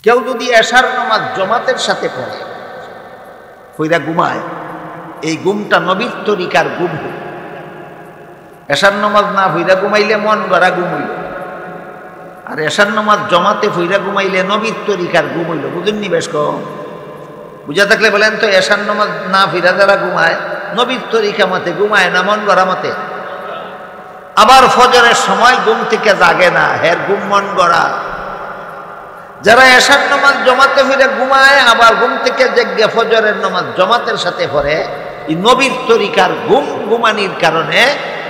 কেউ যদি এশার নামাজ জমাতের সাথে পড়ে কইরা ঘুমায়, এই ঘুমটা নবীর তরিকার ঘুম। এশার নামাজ না হইরা ঘুমাইলে মন গড়া ঘুম হইল, আর এশার নামাজ জমাতে হইরা ঘুমাইলে নবীর তরিকার ঘুম হইল। বুঝেননি? বেশ কম বুঝা থাকলে বলেন তো, এশার নামাজ না ফিরা যারা ঘুমায় নবীর তরিকা মতে ঘুমায় না মন গড়া মতে? আবার ফজরের সময় ঘুম থেকে জাগে না, হের ঘুম মন গড়া। যারা এশার নামাজ জমাতে ফিরে ঘুমায় আবার ঘুম থেকে জেগে ফজরের নামাজ জমাতের সাথে পড়ে, এই নবীর তরিকার ঘুমানির কারণে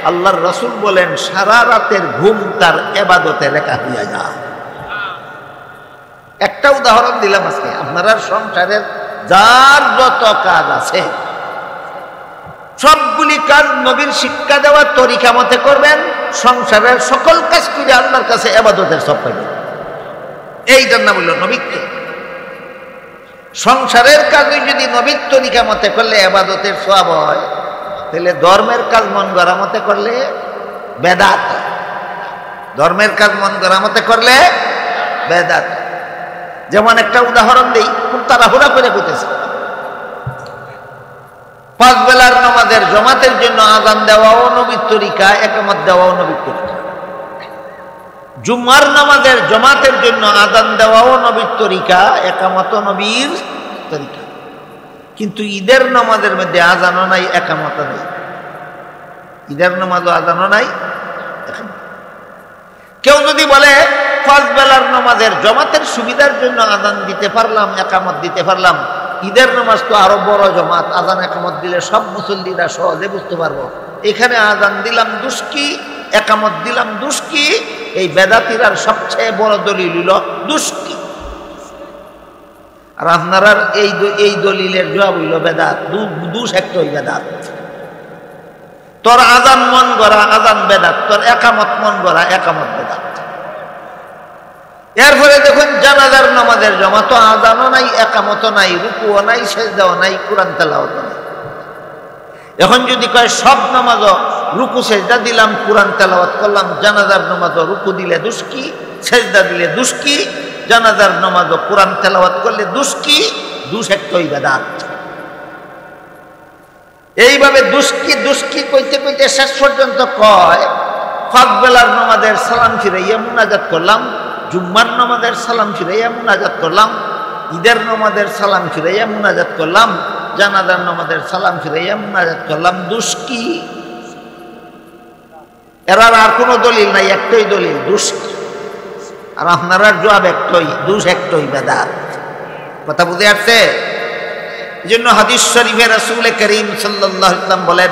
আল্লাহর রাসূল বলেন সারা রাতের ঘুম তার ইবাদতে লেখা হইয়া যায়। একটা উদাহরণ দিলাম আজকে। আপনারা সংসারের যার যত কাজ আছে সবগুলি কাজ নবীর শিক্ষা দেওয়ার তরিকা মতে করবেন, সংসারের সকল কাজ করে আল্লাহর কাছে ইবাদতের সব পাইবেন। এইটার নাম হইল নবীত্ব। সংসারের কাজে যদি নবীর তরিকা মতে করলে ইবাদতের সওয়াব হয়, তাহলে ধর্মের কাজ মন গড়া মতে করলে বেদাত। ধর্মের কাজ মন গড়া মতে করলে বেদাত। যেমন একটা উদাহরণ দেই, খুব তাড়াহুড়া করে কইতেছে। 5 বেলার নামাজের জমাতের জন্য আযান দেওয়াও নবীর তরিকা, ইকামত দেওয়াও নবীর তরিকা। জুমার নামাজের জমাতের জন্য আযান দেওয়াও নবীর তরিকা, ইকামতও নবীর তরিকা। কিন্তু ঈদের নামাজের মধ্যে আযানও নাই, ইকামতও নাই। ঈদের নামাজও আযানও নাই। কেউ যদি বলে 5 বেলার নামাজের জমাতের সুবিধার জন্য আযান দিতে পারলাম, ইকামত দিতে পারলাম, ঈদের নামাজ তো আরো বড় জমাত, আযান ইকামত দিলে সব মুসল্লিরা সহজে বুঝতে পারবো, এখানে আযান দিলাম দুষ্কি, ইকামত দিলাম দুষ্কি, এই বেদাতিরার সবচেয়ে বড় দলিল হইল দুষ্কি। আর আপনারা এই দলিলের জবাব হইল বেদাত। দুষ একটাই বেদাত। তোর আযান মন গড়া আযান বেদাত, তোর ইকামত মন গড়া ইকামত বেদাত। এরপরে দেখুন জানাজার নামাজের জমাত আযানও নাই, ইকামতও নাই, রুকুও নাই, সিজদাও নাই, কুরআন তেলাওয়াতও নাই। এখন যদি কয় সব নামাজও রুকু সিজদা দিলাম, কুরআন তেলাওয়াত করলাম, জানাজার নামাজও রুকু দিলে দুষ্কি, সিজদা দিলে দুষ্কি, জানাজার নামাজও কুরআন তেলাওয়াত করলে দুষ্কি, দুষ একটাই বেদাত। এইভাবে দুষ্কি দুষ্কি কইতে কইতে শেষ পর্যন্ত কয় 5 বেলার নামাজের সালাম ফিরাইয়া মুনাজাত করলাম, জুম্মার নামাজের সালাম ফিরাইয়া মুনাজাত করলাম, ঈদের নামাজের সালাম ফিরাইয়া মুনাজাত করলাম, জানাজার নামাজের সালাম ফিরাইয়া মুনাজাত করলাম, দুষ্কি। এরার আর কোনো দলিল নাই, একটাই দলিল দুষ্কি। আর আপনারা জবাব একটাই, দুষ একটাই, বেদাত। কথা বুঝে আসছে? এই জন্য হাদিস শরীফে রাসূল করিম সাল্লাল্লাহু আলাইহি ওয়াসাল্লাম বলেন,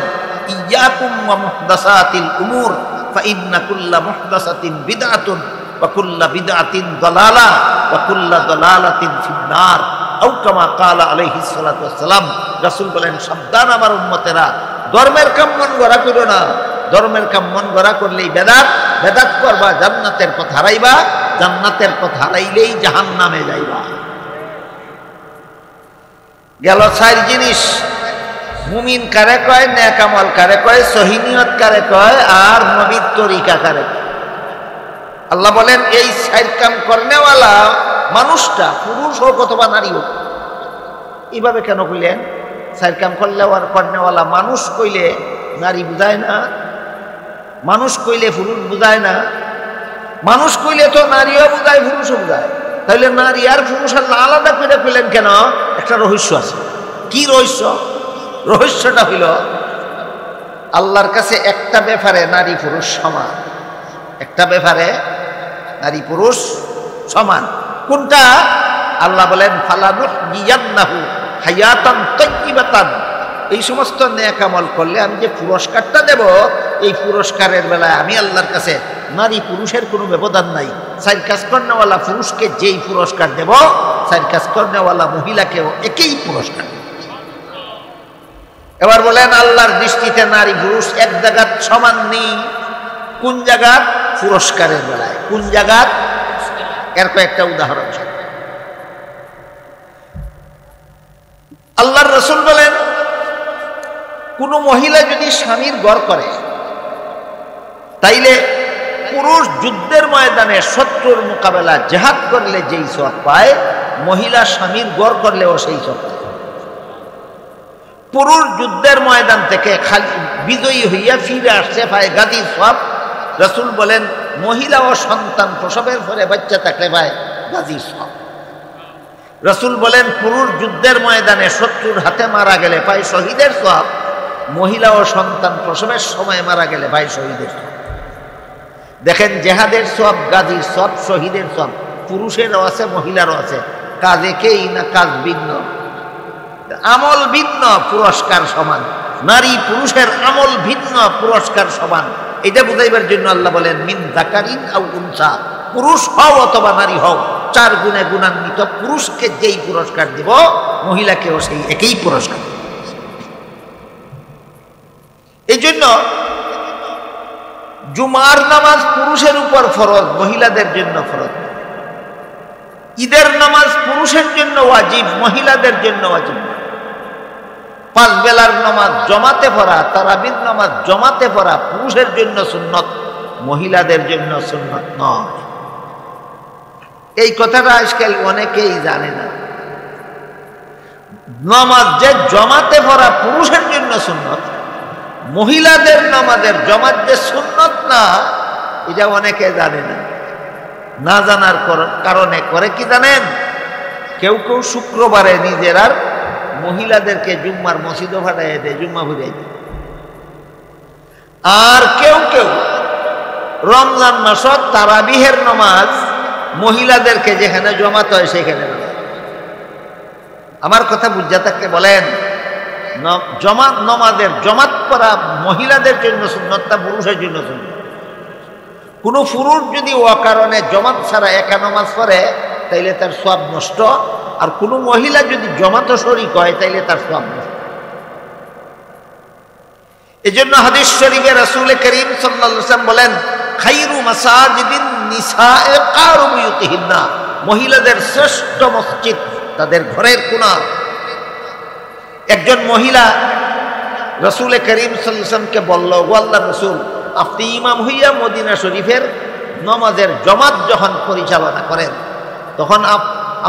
ইয়াকুম ওয়া মুহদাসাতিল উমুর ফা ইন্না কুল্লা মুহদাসাতিন বিদআতুন ওয়া কুল্লা বিদআতিন দালালা ওয়া কুল্লা দালালাতিন ফিন্নার। আও কামা ক্বালা আলাইহিস সালাতু ওয়াস সালাম। রাসূল বলেন, সাবধান আমার উম্মতেরা, ধর্মের কাম মন গড়া করো না। ধর্মের কাম মন গড়া করলেই বেদাত, বেদাত করবা জান্নাতের পথ হারাইবা, জান্নাতের পথ হারাইলেই জাহান্নামে যাইবা। গেল 4 জিনিস। মুমিন কারে কয়, নেক আমল কারে কয়, সহিহ নিয়ত কারে কয়, আর নবীর তরিকা কারে কয়। আল্লাহ বলেন এই 4 কাম করনেওয়ালা মানুষটা পুরুষ হোক অথবা নারী হোক। এইভাবে কেন কইলেন? 4 কাম করলে আর করনেওয়ালা মানুষ কইলে নারী বুঝায় না, মানুষ কইলে পুরুষ বুঝায় না, মানুষ কইলে তো নারীও বুঝায় পুরুষও বুঝায়। তাহলে নারী আর পুরুষ আল্লাহ আলাদা করে কইলেন কেন? একটা রহস্য আছে। কি রহস্য? রহস্যটা হইল আল্লাহর কাছে একটা ব্যাপারে নারী পুরুষ সমান, একটা ব্যাপারে নারী পুরুষ সমান। কোনটা? আল্লাহ বলেন ফালানুহইয়ান্নাহু হায়াতান তাইয়্যিবাতান। এই সমস্ত নেক আমল করলে আমি যে পুরস্কারটা দেব, এই পুরস্কারের বেলায় আমি আল্লাহর কাছে নারী পুরুষের কোনো ব্যবধান নাই। 4 কাজ করনেওয়ালা পুরুষকে যেই পুরস্কার দেব, 4 কাজ করনেওয়ালা মহিলাকেও একই পুরস্কার দেব। এবার বলেন আল্লাহর দৃষ্টিতে নারী পুরুষ এক জায়গাত সমান নেই। কোন জায়গাত? পুরস্কারের বেলায়। কোন জায়গাত? এর কয়েকটা উদাহরণ। আল্লাহর রাসূল বলেন, কোন মহিলা যদি স্বামীর ঘর করে, তাইলে পুরুষ যুদ্ধের ময়দানে শত্রুর মোকাবেলা জেহাদ করলে যেই সওয়াব পায়, মহিলা স্বামীর গড় করলেও সেই সওয়াব পায়। পুরুষ যুদ্ধের ময়দান থেকে খালি বিজয়ী হইয়া ফিরে আসছে পায় গাজীর সওয়াব। রাসূল বলেন মহিলা ও সন্তান প্রসবের পরে বাচ্চা থাকলে পায় গাজীর সওয়াব। রাসূল বলেন পুরুষ যুদ্ধের ময়দানে শত্রুর হাতে মারা গেলে পায় শহীদের সওয়াব, মহিলা ও সন্তান প্রসবের সময় মারা গেলে পায় শহীদের সওয়াব। দেখেন জেহাদের সওয়াব, গাজীর সওয়াব, শহীদের সওয়াব পুরুষেরও আছে মহিলারও আছে। কাজ একই না কাজ ভিন্ন, আমল ভিন্ন, পুরস্কার সমান। নারী পুরুষের আমল ভিন্ন, পুরস্কার সমান। এটা বুঝাইবার জন্য আল্লাহ বলেন মিন যাকারিন আও উনসা, পুরুষ হও অথবা নারী হও, 4 গুণে গুণান্বিত পুরুষকে যেই পুরস্কার দিব মহিলাকেও সেই একই পুরস্কার। এই জন্য জুমার নামাজ পুরুষের উপর ফরজ, মহিলাদের জন্য ফরজ। ঈদের নামাজ পুরুষের জন্য ওয়াজিব, মহিলাদের জন্য ওয়াজিব। 5 বেলার নামাজ জমাতে পড়া, তারাবির নামাজ জমাতে পড়া পুরুষের জন্য সুন্নত, মহিলাদের জন্য সুন্নত নয়। এই কথাটা আজকাল অনেকেই জানে না। নামাজ যে জমাতে পড়া পুরুষের জন্য সুন্নত, মহিলাদের নামাজের জমাত যে সুন্নত না, এটা অনেকে জানে না। না জানার কারণে করে কি জানেন, কেউ কেউ শুক্রবারে নিজের আর মহিলাদেরকে জুম্মার মসজিদও ফাটাইয়া দেয়, জুম্মা ভুলিয়ে দেয়। আর কেউ কেউ রমজান মাসত তারাবিহের নামাজ মহিলাদেরকে যেখানে জমাত হয় সেখানে। আমার কথা বুঝা থাকলে বলেন, জমাত নামাজের জমাত করা মহিলাদের জন্য সুন্নত না পুরুষের জন্য সুন্নত? কোনো পুরুষ যদি অকারণে জমাত ছাড়া একা নামাজ পড়ে তাইলে তার সওয়াব নষ্ট, আর কোনো মহিলা যদি জমাত শরীক হয় তাইলে তার সওয়াব নষ্ট। এজন্য হাদিস শরীফে রাসূল করিম সাল্লাল্লাহু আলাইহি ওয়াসাল্লাম বলেন খায়রু মাসাজিদিন নিসায়ে কারু বুয়ুতিহিন্না, মহিলাদের শ্রেষ্ঠ মসজিদ তাদের ঘরের কোণা। একজন মহিলা রাসূল করিম সাল্লাল্লাহু আলাইহি ওয়াসাল্লামকে বলল, ও আল্লাহর রাসূল, আপনি ইমাম হইয়া মদিনা শরীফের নামাজের জমাত যখন পরিচালনা করেন তখন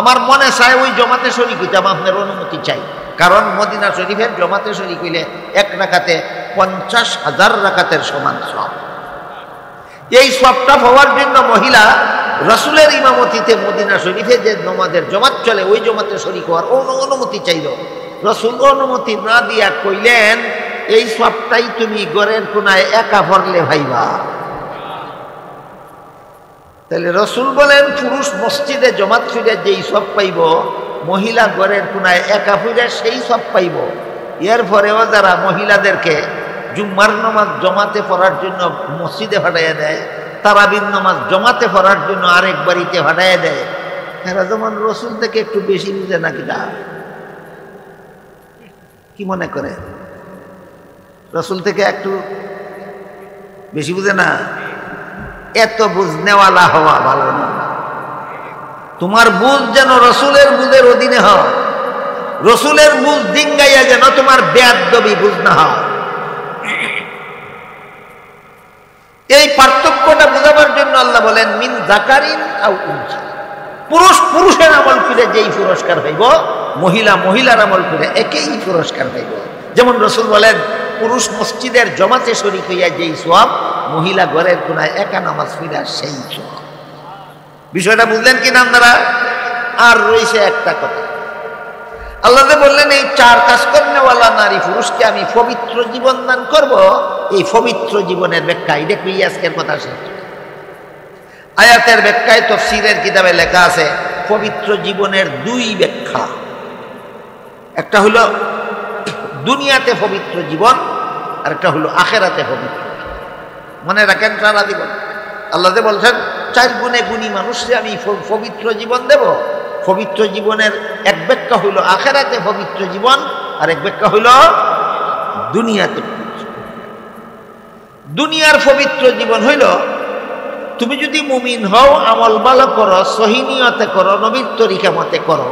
আমার মনে চায় ওই জমাতে শরীক হইতাম, আপনার অনুমতি চাই। কারণ মদিনা শরীফের জমাতে শরীক হইলে 1 রাকাতে 50,000 রাকাতের সমান সওয়াব। এই সওয়াবটা পাওয়ার জন্য মহিলা রাসূলের ইমামতিতে মদিনা শরীফে যে নামাজের জমাত চলে ওই জমাতে শরীক হওয়ার অনুমতি চাইল। রাসূল অনুমতি না দিয়া কইলেন, এই সওয়াবটাই তুমি ঘরের কোনায় একা পড়লে ভাইবা। তাহলে রাসূল বলেন পুরুষ মসজিদে জমাত ফিরে যেই সওয়াব পাইব, মহিলা ঘরের কোনায় একা ফিরে সেই সওয়াব পাইব। এরপরেও যারা মহিলাদেরকে জুম্মার নামাজ জমাতে পড়ার জন্য মসজিদে ফাটাইয়া দেয়, তারাবির নামাজ জমাতে পড়ার জন্য আরেক বাড়িতে ফাটাইয়া দেয়, এরা যেমন রাসূল থেকে একটু বেশি বুঝে নাকি? কি মনে করে রাসূল থেকে একটু বেশি বুঝে না? এত বুঝনেওয়ালা হওয়া ভালো না। তোমার বুঝ যেন রাসূলের বুঝের অধীনে হয়, রাসূলের বুঝ ডিঙ্গাইয়া যেন তোমার বেয়াদবি বুঝ না হয়। এই পার্থক্যটা বোঝাবার জন্য আল্লাহ বলেন মিন যাকারিন আও উনসা, পুরুষ পুরুষের আমল করে যেই পুরস্কার পাইব, মহিলা মহিলার আমল করে একই পুরস্কার পাইব। যেমন রাসূল বলেন পুরুষ মসজিদের জমাতে শরীক হইয়া যেই সওয়াব, মহিলা ঘরের কোনায় একা নামাজ পড়া সেই সওয়াব। বিষয়টা বুঝলেন কি না আপনারা? আর রয়েছে একটা কথা, আল্লাহ বললেন এই 4 কাজ করেওয়ালা নারী পুরুষকে আমি পবিত্র জীবন দান করব। এই পবিত্র জীবনের ব্যাখ্যা এটা কি আজকের কথা শেষ। আয়াতের ব্যাখ্যায় তাফসীরের কিতাবে লেখা আছে পবিত্র জীবনের 2 ব্যাখ্যা। একটা হলো দুনিয়াতে পবিত্র জীবন, আর একটা হলো আখেরাতে পবিত্র। মনে রাখেন সারা জীবন আল্লাহ বলছেন 4 গুণে গুণী মানুষকে আমি পবিত্র জীবন দেব। পবিত্র জীবনের এক ব্যাখ্যা হইল আখেরাতে পবিত্র জীবন, আর এক ব্যাখ্যা হইল দুনিয়াতে। দুনিয়ার পবিত্র জীবন হইল তুমি যদি মুমিন হও, আমল ভালো করো, সহি নিয়তে করো, নবীর তরিকা মতে করো,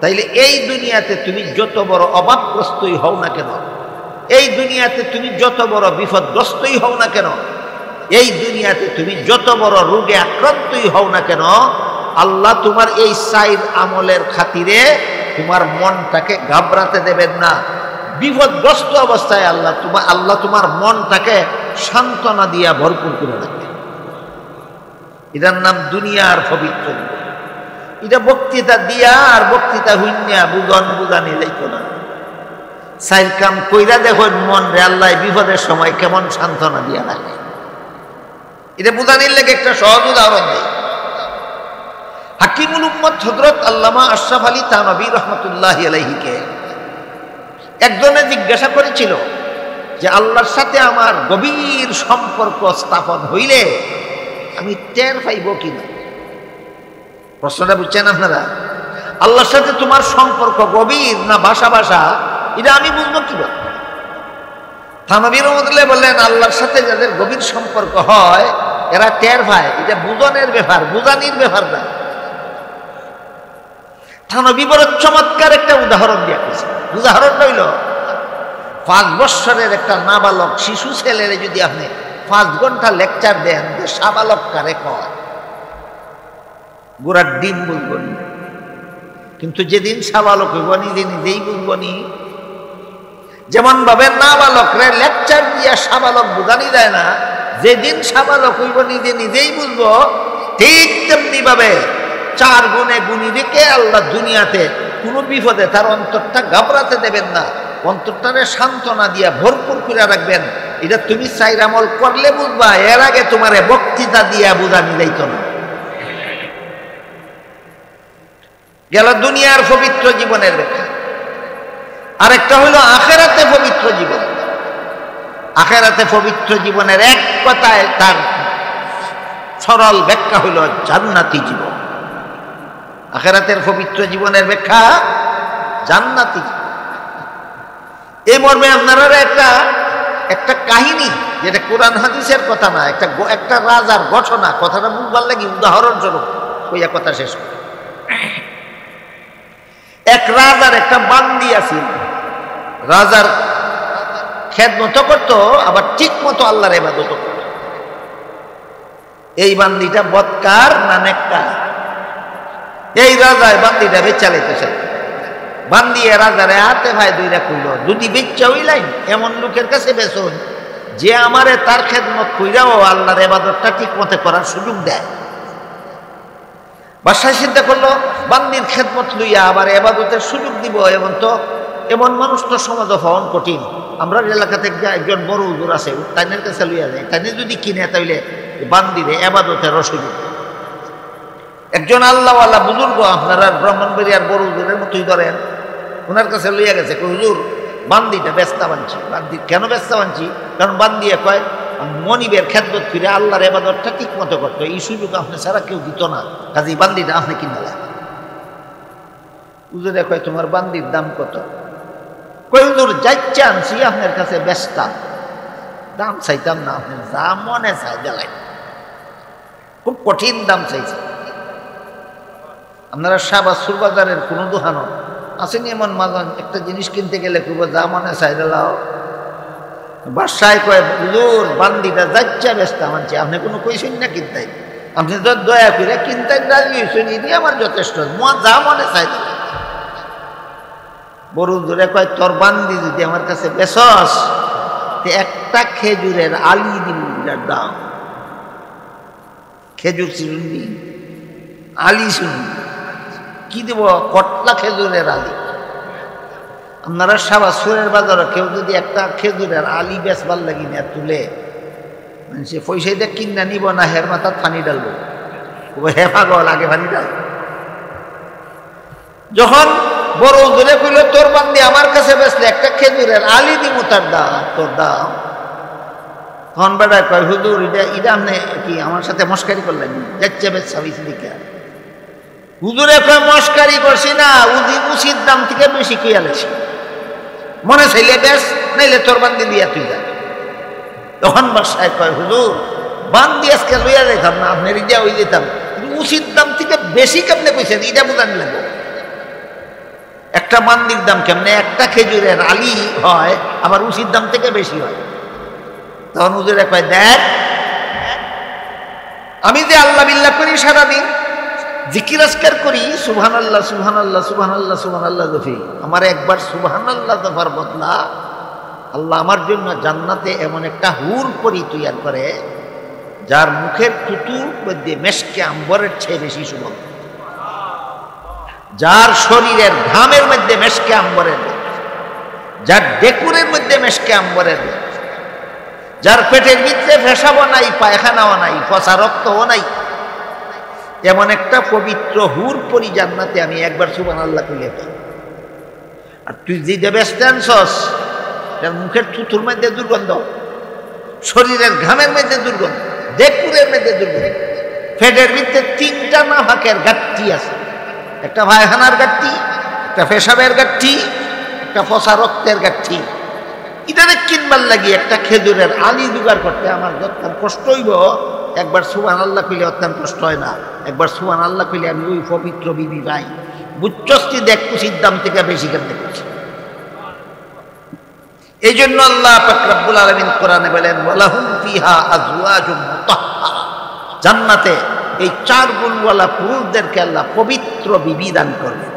তাইলে এই দুনিয়াতে তুমি যত বড় অভাবগ্রস্তই হও না কেন, এই দুনিয়াতে তুমি যত বড় বিপদগ্রস্তই হও না কেন, এই দুনিয়াতে তুমি যত বড় রোগে আক্রান্তই হও না কেন, আল্লাহ তোমার এই সাইড আমলের খাতিরে তোমার মনটাকে ঘাবড়াতে দেবেন না। বিপদগ্রস্ত অবস্থায় আল্লাহ তোমার মনটাকে সান্ত্বনা দিয়া ভরপুর করে রাখবে। এটার নাম দুনিয়ার পবিত্র জীবন। এটা বক্তৃতা দিয়া আর বক্তৃতা হইনিয়া বুঝানি লাইতো না। সাইল কাম কইরা দেখুন মন রে আল্লাহ বিপদের সময় কেমন সান্ত্বনা দিয়া রাখে। এটা বুঝানির লেগে একটা সহজ উদাহরণ দেয়। হাকিমুল উম্মত হযরত আল্লামা আশরাফ আলী থানভী রহমতুল্লাহি আলাইহিকে একজনে জিজ্ঞাসা করেছিল যে আল্লাহর সাথে আমার গভীর সম্পর্ক স্থাপন হইলে আমি টের পাইব কিনা। প্রশ্নটা বুঝছেন আপনারা? আল্লাহর সাথে তোমার সম্পর্ক গভীর না ভাষা ভাষা, এটা আমি বুঝবো কিভাবে? থানভী রহমতুল্লাহ বললেন, আল্লাহর সাথে যাদের গভীর সম্পর্ক হয় এরা টের পায়। এটা বুঝনের ব্যাপার, বুঝানির ব্যাপার না। থানভী বড় চমৎকার একটা উদাহরণ দিয়েছে। উদাহরণটা হইল 5 বৎসরের একটা নাবালক শিশু ছেলেরে যদি আপনি 5 ঘন্টা লেকচার দেন যে সাবালক কারে কয়, গোড়ার ডিম বুঝবো নি। কিন্তু যেদিন সাবালক হইব নিজে নিজেই বুঝবো নি। যেমন ভাবে নাবালকরে লেকচার দিয়া সাবালক বুঝানি যায় না, যেদিন সাবালক হইব নিজে নিজেই বুঝবো, ঠিক তেমনি ভাবে 4 গুণে গুণী রেখে আল্লাহ দুনিয়াতে কোনো বিপদে তার অন্তরটা ঘাবড়াতে দেবেন না, অন্তরটারে সান্ত্বনা দিয়া ভরপুর করে রাখবেন। এটা তুমি চাইর আমল করলে বুঝবা, এর আগে তোমার বক্তৃতা দিয়া বুঝানি যাইত না। গেল দুনিয়ার পবিত্র জীবনের ব্যাখ্যা। আরেকটা হলো আখেরাতে পবিত্র জীবন। আখেরাতে পবিত্র জীবনের এক কথায় তার সরল ব্যাখ্যা হলো জান্নাতি জীবন। আখেরাতের পবিত্র জীবনের ব্যাখ্যা জান্নাতি জীবন। এই মর্মে আপনারা একটা কাহিনী, যেটা কোরআন হাদিসের কথা না, একটা রাজার ঘটনা, কথাটা বুঝবার লাগে উদাহরণস্বরূপ কইয়া কথা শেষ করে। এক রাজার একটা বান্দি আছিল। রাজার খেদমত করতো, আবার ঠিক মতো আল্লাহর ইবাদত করতো। এই বান্দিটা বদকার না নেককার, এই রাজায় বান্দিটা বেচা লাইতে চাই। বান্দিয়ে রাজারে হাতে ভাই দুইরা কইল, যদি বেচা হইলাই এমন লোকের কাছে বেচুন যে আমারে তার খেদমত কইরাও আল্লাহর ইবাদতটা ঠিক মতো করার সুযোগ দেয়। বাদশাহ চিন্তা করলো, বান্দির খেদমত লইয়া আবার ইবাদতের সুযোগ দিব, এমন মানুষ তো সমাজে পাওয়া কঠিন। আমরা এলাকাতে একজন বড় হুজুর আছে, তাইনের কাছে লইয়া যায়, তাইনে যদি কিনে তাইলে বান্দিরে ইবাদতের অসুবিধা। একজন আল্লাহওয়ালা বুজুর্গ, আপনারা ব্রাহ্মণবাড়িয়ার বড় হুজুরের মতোই ধরেন, ওনার কাছে লইয়া গেছে, হুজুর বান্দিটা ব্যস্তা বানছি। বান্দি কেন ব্যস্তা বানছি? কারণ বান্দিয়ে কয় মনিবের খেদমত ফিরে আল্লাহর ইবাদতটা ঠিক মতো করতো, এই সুযোগ আপনি ছাড়া কেউ দিত না, কাজে বান্দিটা আপনি কিনা লাগে। হুজুরে কয় তোমার বান্দির দাম কত? কই হুজুর যাইতে আনছি আপনার কাছে ব্যস্তা, দাম চাইতাম না, আপনি যা মনে চাই দেলাই। খুব কঠিন দাম চাইছে। আপনারা শাহবাজপুর বাজারের কোনো দোকানও আসেনি এমন মাজন একটা জিনিস কিনতে গেলে খুব যা মনে চাই দিলাও। বাসায় কয় হুজুর বান্দিটা যাচ্ছে ব্যস্ত মানছি, আপনি কোনো কইছেন না কিনতেই, আপনি তো দয়া করে কিনতে রাজি হয়েছেন, এটি আমার যথেষ্ট, যা মনে চাই দিলাম। বড় হুজুরে কয় তোর বান্দি যদি আমার কাছে বেসস, একটা খেজুরের আলি দিলার দাম। খেজুর শুনবি, আলি শুনবি, কি দেব? কটলা খেজুরের আলি। আপনারা শাহবাজপুরের বাজারে কেউ যদি একটা খেজুরের আলি বেচবার লাগি না তুলে, সে পয়সা দিয়ে কিনা নিব না, হের মাথার পানি ডালবো, হে পাগল আগে পানি ডাল। যখন বড় হুজুরে কইল তোর বান্দি আমার কাছে বেচলে একটা খেজুরের আলি দিব তার দাম, তোর দাম, তখন বেড়ায় কয় হুজুর এটা আপনি কি আমার সাথে মস্কারি করলেন? যাচ্ছে বেশ সাবিস দিকে। হুজুরে কয় মস্কারি করছি না, উচিত দাম থেকে বেশি কইয়ালেছি, মনে চাইলে বেশ, নাইলে তোর বান্দি দিয়া তুই যা। তখন বাসায় কয় হুজুর বান্দি আজকে লইয়া যাইতাম না, আপনার ইটা হয়ে যেতাম, উচিত দাম থেকে বেশি কেমনে কইছেন এটা বুঝানি লাগবে। একটা বান্দির দাম কেমনে, একটা খেজুরের আলি হয় আবার উচিত দাম থেকে বেশি হয়। তখন হুজুরে কয় দেখ আমি যে আল্লাহ বিল্লাহ করি সারাদিন, জিকির আজকার করি, সুবহানাল্লাহ সুবহানাল্লাহ সুবহানাল্লাহ সুবহানাল্লাহ জফি, আমার একবার সুবহানাল্লাহ জফার বদলা আল্লাহ আমার জন্য জান্নাতে এমন একটা হুর পরি তৈয়ার করে যার মুখের থুতুর মধ্যে মেশকে আম্বরের চেয়ে বেশি সুগন্ধ, যার শরীরের ঘামের মধ্যে মেশকে আম্বরের, যার ডেকুরের মধ্যে মেশকে আম্বরের, যার পেটের ভিতরে পেশাবও নাই, পায়খানাও নাই, পচা রক্তও নাই, এমন একটা পবিত্র হুর পরি জান্নাতে আমি একবার সুবহানাল্লাহ কইলে পাই। আর তুই যে ব্যস্ত আনছস, তার মুখের থুতুর মধ্যে দুর্গন্ধ, শরীরের ঘামের মধ্যে দুর্গন্ধ, ডেকুরের মধ্যে দুর্গন্ধ, পেটের ভিতরে 3টা নাফাকের গাঠি আছে, একটা পায়খানার গাঠি, একটা পেশাবের গাঠি, একটা পচা রক্তের গাঠি। এটারে কিনবার লাগি একটা খেজুরের আলি জোগাড় করতে আমার যত কষ্ট হইব, একবার সুবহানাল্লাহ কইলে অত্যন্ত কষ্ট হয় না। একবার সুবহানাল্লাহ কইলে আমি ওই পবিত্র বিবি পাই। বুঝছস্তি দেখ কুচির দাম থেকে বেশি কেমনে করছি। এই জন্য আল্লাহ পাক রব্বুল আলামিন কোরআনে বলেন, ওয়ালাহুম ফিহা আজওয়াজুম মুতাহহারা, জান্নাতে এই 4 গুণওয়ালা পুরুষদেরকে আল্লাহ পবিত্র বিবি দান করবে।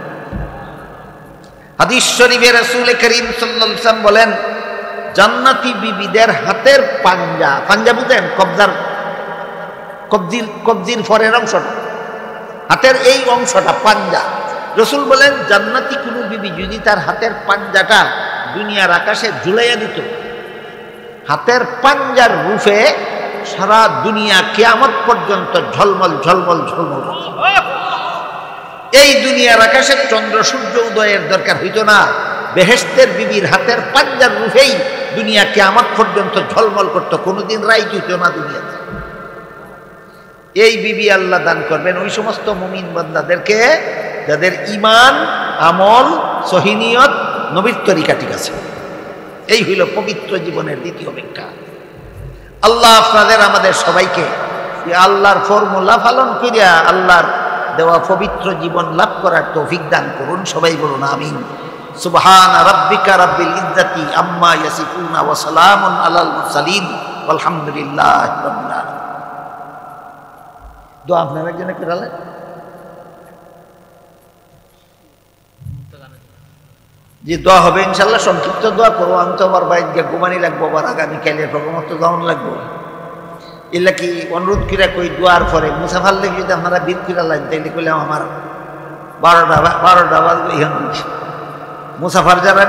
হাদিস শরীফে রাসূল করিম সাল্লাল্লাহু আলাইহি ওয়াসাল্লাম বলেন, জান্নাতি বিবিদের হাতের পাঞ্জা, পাঞ্জা বুঝেন? কবজির পরের অংশটা, হাতের এই অংশটা পাঞ্জা। রাসূল বলেন, জান্নাতি কোনো বিবি যদি তার হাতের পাঞ্জাটা দুনিয়ার আকাশে ঝুলাইয়া দিত, হাতের পাঞ্জার রূপে সারা দুনিয়া কিয়ামত পর্যন্ত ঝলমল ঝলমল ঝলমল। এই দুনিয়ার আকাশে চন্দ্র সূর্য উদয়ের দরকার হইত না, বেহেশতের বিবির হাতের পাঞ্জার রূপেই দুনিয়া কিয়ামত পর্যন্ত ঝলমল করত, কোনোদিন রাইত হইত না দুনিয়াতে। এই বিবি আল্লাহ দান করবেন ওই সমস্ত মুমিন বান্দাদেরকে যাদের ঈমান, আমল, সহিনিয়ত, নবীর তরিকা ঠিক আছে। এই হইল পবিত্র জীবনের দ্বিতীয় ব্যাখ্যা। আল্লাহ আপনাদের আমাদের সবাইকে আল্লাহর ফর্মুলা পালন করিয়া আল্লাহর দেওয়া পবিত্র জীবন লাভ করার তৌফিক দান করুন। সবাই বলুন আমিন। সুবহান রাব্বিকা রাব্বিল ইজ্জাতি আম্মা ইয়াসিফুন ওয়া সালামুন আলাল মুরসালিন আলহামদুলিল্লাহি রাব্বিল আলামিন। দোয়া আপনারা জন্য করালেন। যে দোয়া হবে ইনশাল্লাহ, সংক্ষিপ্ত দোয়া করবো। আমি তো আমার বাইরে গিয়ে ঘুমানি লাগবো, আবার আগামীকালের প্রথমত যাওয়ান লাগবো। এগুলা কি অনুরোধ কিরা কই দোয়ার পরে মুসাফার লেগে যদি আপনারা বীর কিরা লাগ তাইলে করলাম আমার 12টা বাজবে। মুসাফার যারা